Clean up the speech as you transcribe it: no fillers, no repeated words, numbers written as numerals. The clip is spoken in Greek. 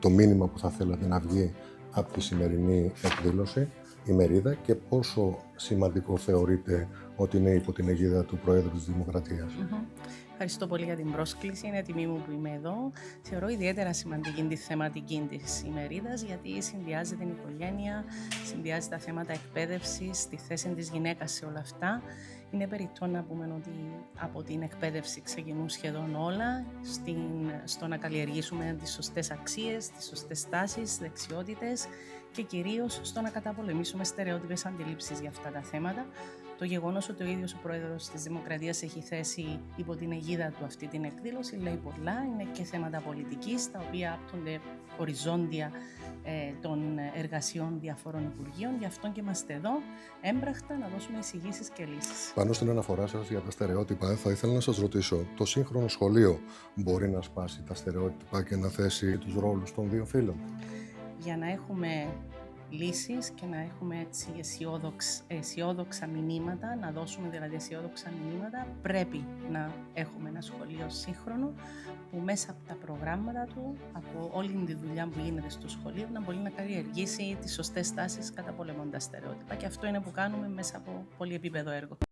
το μήνυμα που θα θέλατε να βγει από τη σημερινή εκδήλωση, η μερίδα, και πόσο σημαντικό θεωρείτε ότι είναι υπό την αιγίδα του Προέδρου της Δημοκρατίας? Ευχαριστώ πολύ για την πρόσκληση. Είναι τιμή μου που είμαι εδώ. Θεωρώ ιδιαίτερα σημαντική τη θεματική της ημερίδας, γιατί συνδυάζει την οικογένεια, συνδυάζει τα θέματα εκπαίδευσης, τη θέση της γυναίκας σε όλα αυτά. Είναι περιττό να πούμε ότι από την εκπαίδευση ξεκινούν σχεδόν όλα, στο να καλλιεργήσουμε τις σωστές αξίες, τις σωστές τάσεις, δεξιότητες και κυρίως στο να καταπολεμήσουμε στερεότυπες αντιλήψεις για αυτά τα θέματα. Το γεγονός ότι ο ίδιος ο Πρόεδρος της Δημοκρατίας έχει θέσει υπό την αιγίδα του αυτή την εκδήλωση λέει πολλά. Είναι και θέματα πολιτικής, τα οποία άπτονται οριζόντια των εργασιών διαφόρων υπουργείων. Γι' αυτό και είμαστε εδώ έμπρακτα να δώσουμε εισηγήσεις και λύσεις. Πάνω στην αναφορά σας για τα στερεότυπα, θα ήθελα να σας ρωτήσω, το σύγχρονο σχολείο μπορεί να σπάσει τα στερεότυπα και να θέσει τους ρόλους των δύο φύλων? Για να έχουμε λύσεις και να έχουμε έτσι αισιόδοξα μηνύματα, να δώσουμε δηλαδή αισιόδοξα μηνύματα, πρέπει να έχουμε ένα σχολείο σύγχρονο που μέσα από τα προγράμματα του, από όλη τη δουλειά που γίνεται στο σχολείο, να μπορεί να καλλιεργήσει τις σωστές τάσεις καταπολεμώντας στερεότυπα. Και αυτό είναι που κάνουμε μέσα από πολυεπίπεδο έργο.